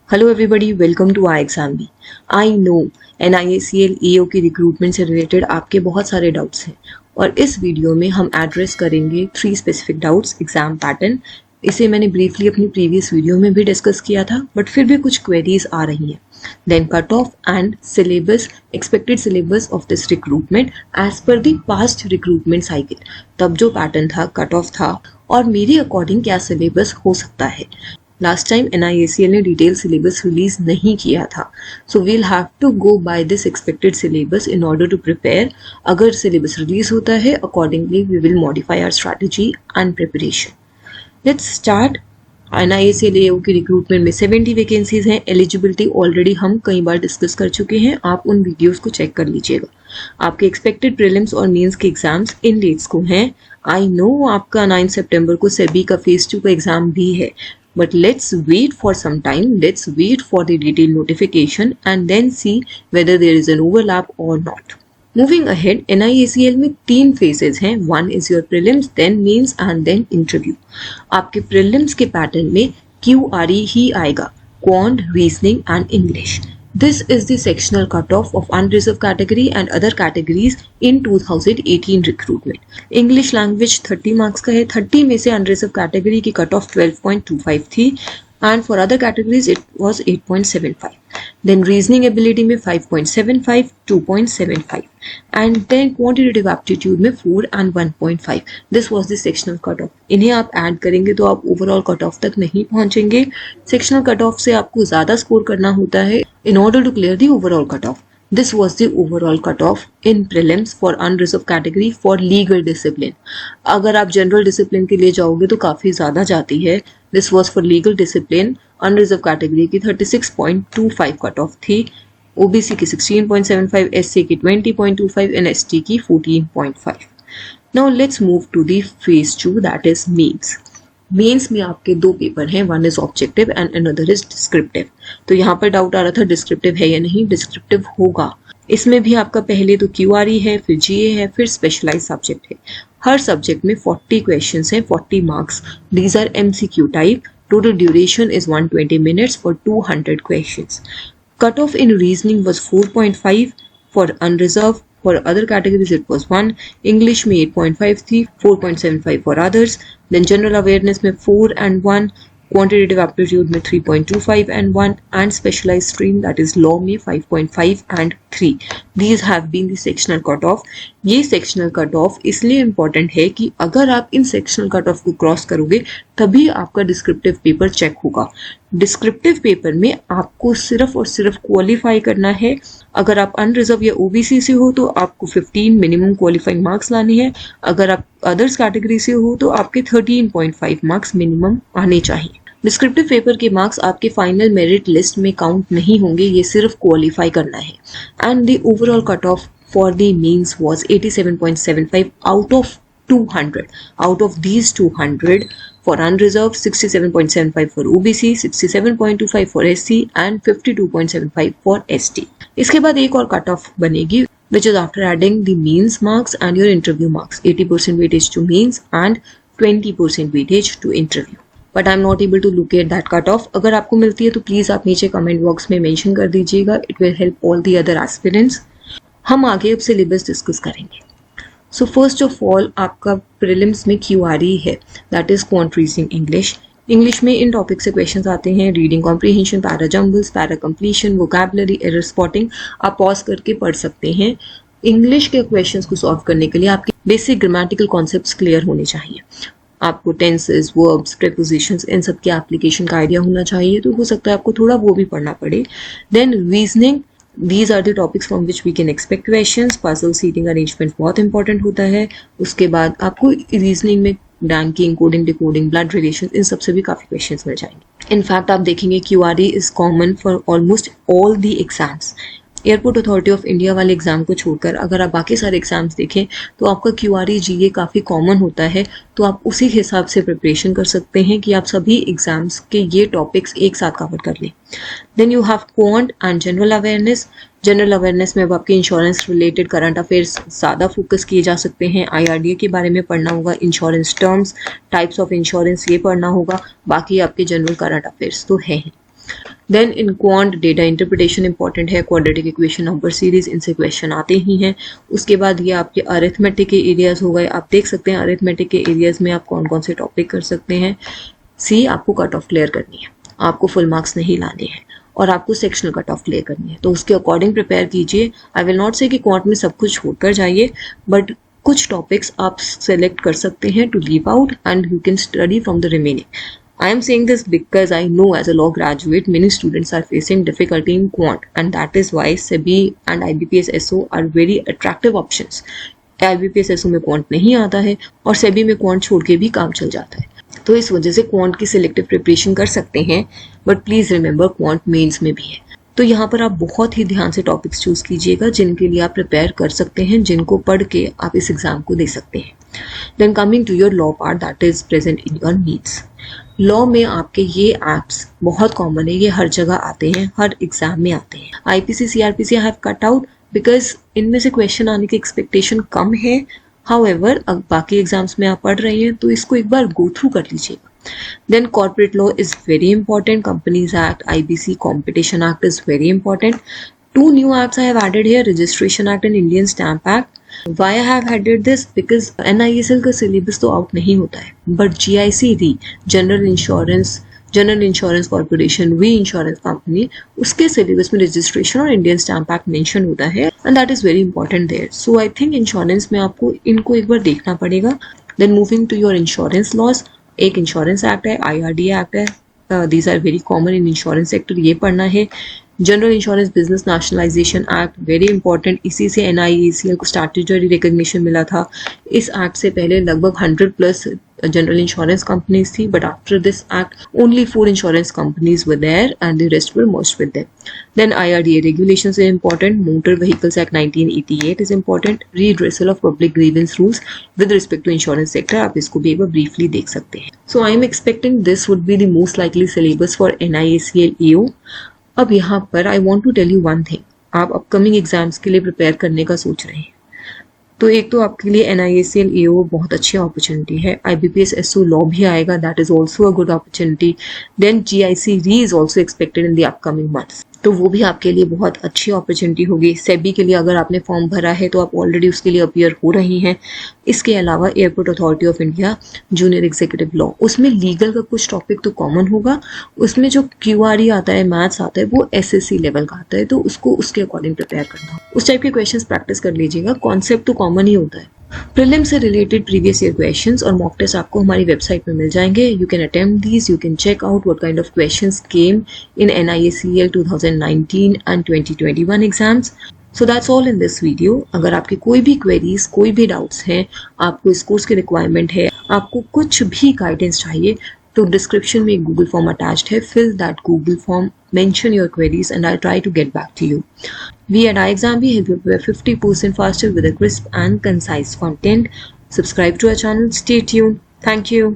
Hello everybody, welcome to iExamBee। I know NIACL AO की recruitment से related आपके बहुत सारे डाउट्स हैं और इस वीडियो में हम एड्रेस करेंगे 3 स्पेसिफिक डाउट्स। एग्जाम पैटर्न, इसे मैंने ब्रीफली अपनी प्रीवियस वीडियो में भी डिस्कस किया था, बट फिर भी कुछ क्वेरीज आ रही हैं। Then cut off and syllabus, expected syllabus of this recruitment as per the past recruitment cycle. तब जो पैटर्न था, कट ऑफ था, और मेरे अकॉर्डिंग क्या सिलेबस हो सकता है। लास्ट टाइम NIACL ने डिटेल सिलेबस रिलीज नहीं किया था, so we'll have to go by this expected syllabus in order to prepare. अगर सिलेबस रिलीज होता है, accordingly we will modify our strategy and preparation. Let's start. NIACL AO की recruitment में 70 vacancies हैं। Eligibility already हम कई बार discuss कर चुके हैं, आप उन वीडियोस को चेक कर लीजिएगा। आपके एक्सपेक्टेड प्रीलिम्स और मेंस के एग्जाम्स इन डेट्स को हैं। आई नो आपका 9 सितंबर को सेबी का फेज 2 का एग्जाम भी है, but let's wait for some time. Let's wait for the detailed notification and then see whether there is an overlap or not. Moving ahead, NIACL में 3 phases हैं। One is your prelims, then mains and then interview. आपके prelims के pattern में QRE ही आएगा, Quant, Reasoning and English. This is the sectional cutoff of unreserved category and other categories in 2018 recruitment. English language 30 marks का है। 30 में से unreserved category की cut off 12.25 थी and for other categories it was 8.75. Then reasoning ability में 5.75, 2.75 and then quantitative aptitude में 4 and 1.5. This was the sectional cutoff. इन्हें आप ऐड करेंगे तो आप ओवरऑल कट ऑफ तक नहीं पहुंचेंगे। सेक्शनल कट ऑफ से आपको ज्यादा स्कोर करना होता है in order to clear the overall cutoff. This was the overall cutoff in prelims for unreserved category for legal discipline. अगर आप जनरल डिसिप्लिन के लिए जाओगे तो काफी ज्यादा जाती है। This was for legal discipline, unreserved category की 36.25 कट ऑफ थी, OBC की 16.75, SC की 20.25 and ST की 14.5. Now let's move to the phase 2, that is mains. Mains में आपके 2 पेपर हैं, one is objective and another is descriptive. तो यहाँ पर डाउट आ रहा था डिस्क्रिप्टिव है या नहीं। डिस्क्रिप्टिव होगा। इसमें भी आपका पहले तो QRE है, फिर GA है, फिर स्पेशलाइज सब्जेक्ट है। हर सब्जेक्ट में 40 क्वेश्चंस हैं, 40 marks. These are MCQ type. Total duration is 120 minutes for 200 questions. Cut off in reasoning was 4.5 for unreserved, for other categories it was 1. English में 8.5 थी, 4.75 for others. Then general awareness में 4 and 1, quantitative aptitude में 3.25 and 1, and specialized stream that is law में 5.5 and 3. These have been the sectional cutoff. ये sectional cutoff इसलिए important है कि अगर आप इन sectional cutoff को क्रॉस करोगे तभी आपका descriptive paper चेक होगा। डिस्क्रिप्टिव पेपर में आपको सिर्फ और सिर्फ क्वालिफाई करना है। अगर आप अनरिजर्व या OBC से हो तो आपको 15 मिनिमम क्वालिफाइंग मार्क्स लाने हैं। अगर आप अदर्स कैटेगरी से हो तो आपके 13.5 मार्क्स मिनिमम आने चाहिए। डिस्क्रिप्टिव पेपर के मार्क्स आपके फाइनल मेरिट लिस्ट में काउंट नहीं होंगे, ये सिर्फ क्वालिफाई करना है। And the overall cut off for the mains was 87.75 out of 200. Out of these 200, for unreserved 67.75 for OBC, 67.25 for SC and 52.75 for ST. इसके बाद एक और कट ऑफ बनेगी which is after adding the means marks and your interview marks. 80% weightage to means and 20% weightage to interview. But I'm not able to locate that cut off. अगर आपको मिलती है तो प्लीज आप नीचे कमेंट बॉक्स में mention कर दीजिएगा। It will help all the other aspirants. हम आगे अब सिलेबस डिस्कस करेंगे। सो फर्स्ट ऑफ ऑल आपका प्रीलिम्स में QRE है, that is quant reasoning English. English में इन टॉपिक से क्वेश्चंस आते हैं, reading comprehension, para jumbles, para completion, vocabulary, error spotting. आप पॉज करके पढ़ सकते हैं। इंग्लिश के क्वेश्चंस को सॉल्व करने के लिए आपके बेसिक ग्रामेटिकल कॉन्सेप्ट्स क्लियर होने चाहिए। आपको टेंसेस, वर्ब्स, प्रीपोजिशंस, इन सब के एप्लीकेशन का आइडिया होना चाहिए, तो हो सकता है आपको थोड़ा वो भी पढ़ना पड़े। Then reasoning, These are the topics from which we can expect questions. Puzzle, seating arrangement बहुत इंपॉर्टेंट होता है। उसके बाद आपको रीजनिंग में ranking, coding, decoding, blood relation, इन सब से भी काफी क्वेश्चंस मिल जाएंगे। इनफैक्ट आप देखेंगे QRE is common for almost all the exams. Airport authority of India वाले एग्जाम को छोड़कर अगर आप बाकी सारे एग्जाम्स देखें तो आपका QRE GA काफी कॉमन होता है, तो आप उसी हिसाब से प्रिपरेशन कर सकते हैं कि आप सभी एग्जाम्स के ये टॉपिक्स एक साथ कवर कर लें। Then you have quant and general awareness. General awareness में अब आपके इंश्योरेंस रिलेटेड करंट अफेयर्स ज़्यादा फोकस किए जा सकते हैं। IRDA के बारे में पढ़ना होगा, insurance terms, types of insurance ये पढ़ना होगा, बाकी आपके जनरल करंट अफेयर्स तो है ही। Then in quant data interpretation important है, क्वाड्रेटिक इक्वेशन, नंबर सीरीज, इनसे क्वेश्चन आते ही हैं। उसके बाद ये आपके अरिथमेटिक के एरियाज हो गए। आप देख सकते हैं अरिथमेटिक के एरियाज में आप कौन कौन से टॉपिक कर सकते हैं। सी, आपको कट ऑफ क्लियर करनी है, आपको फुल मार्क्स नहीं लाने हैं और आपको सेक्शनल कट ऑफ क्लियर करनी है, तो उसके अकॉर्डिंग प्रिपेयर कीजिए। आई विल नॉट से कि क्वांट में सब कुछ छोड़कर जाइए, बट कुछ टॉपिक्स आप सेलेक्ट कर सकते हैं to leave out and you can study from the remaining. I am saying this because I know as a law graduate many students are facing difficulty in quant, and that is why SEBI and IBPS SO are very attractive options. IBPS SO में quant नहीं आता है और SEBI में quant छोड़ के भी काम चल जाता है, तो इस वजह से quant की selective preparation कर सकते हैं, but please remember quant mains में भी है। तो यहाँ पर आप बहुत ही ध्यान से टॉपिक्स चूज कीजिएगा जिनके लिए आप प्रिपेयर कर सकते हैं, जिनको पढ़ के आप इस एग्जाम को दे सकते हैं। Then coming to your law part that is present in your needs. Law में आपके ये एप्स बहुत कॉमन है, ये हर जगह आते हैं, हर एग्जाम में आते हैं। IPC CrPC I have cut out because इनमें से क्वेश्चन आने की एक्सपेक्टेशन कम है। हाउएवर अब बाकी एग्जाम्स में आप पढ़ रहे हैं तो इसको एक बार गो थ्रू कर लीजिएगा। Then corporate law is very important. Companies Act, IBC, Competition Act is very important. Two new acts I have added here, Registration Act and Indian Stamp Act. Why I have added this? Because NISL का syllabus तो out नहीं होता है, but GIC-RE, General Insurance Corporation, Reinsurance Company, उसके syllabus में registration और Indian Stamp Act mention होता है, and that is very important there. So I think insurance में आपको इनको एक बार देखना पड़ेगा. Then moving to your insurance laws, एक इंश्योरेंस एक्ट है, IRDA एक्ट है, these are very common in insurance sector, ये पढ़ना है। General insurance business nationalization act very important, इसी से NIACL को स्टैट्यूटरी रिकॉग्निशन मिला था। इस एक्ट से पहले लगभग 100+ जनरल इंश्योरेंस कंपनीज थी, but after this act only 4 insurance companies were there and the rest were merged with them. Then IRDA regulations are important, Motor Vehicles Act 1988 is important, redressal of public grievance rules with respect to insurance sector, आप इसको भी एक बार briefly देख सकते हैं। So I am expecting this would be the most likely syllabus for NIACL AO. अब यहाँ पर I want to tell you one thing, आप अपकमिंग एग्जाम्स के लिए प्रिपेयर करने का सोच रहे हैं तो एक तो आपके लिए NIACL AO बहुत अच्छी अपॉर्चुनिटी है, IBPS SO लॉ भी आएगा, that is also a good opportunity. Then GIC-RE is also expected in the upcoming months, तो वो भी आपके लिए बहुत अच्छी अपॉर्चुनिटी होगी। सेबी के लिए अगर आपने फॉर्म भरा है तो आप ऑलरेडी उसके लिए अपीयर हो रही हैं। इसके अलावा airport authority of India junior executive law, उसमें लीगल का कुछ टॉपिक तो कॉमन होगा, उसमें जो QRE आता है, मैथ्स आता है, वो SSC लेवल का आता है, तो उसको उसके अकॉर्डिंग प्रिपेयर करना, उस टाइप के क्वेश्चंस प्रैक्टिस कर लीजिएगा। कॉन्सेप्ट तो कॉमन ही होता है। प्रीलिम से रिलेटेड प्रीवियस ईयर क्वेश्चंस और मॉक टेस्ट आपको हमारी वेबसाइट में मिल जाएंगे। You can attempt these, you can check out what kind of questions came in NIACL 2019 and 2021 exams. So that's all in this video. अगर आपकी कोई भी क्वेरीज, कोई भी डाउट्स हैं, आपको इस कोर्स की रिक्वायरमेंट है, आपको कुछ भी गाइडेंस चाहिए, तो डिस्क्रिप्शन में एक गूगल फॉर्म अटैच्ड है, fill that Google form, mention your queries and I'll try to get back to you. We at iExamB help you prepare 50% faster with a crisp and concise content. Subscribe to our channel. Stay tuned. Thank you.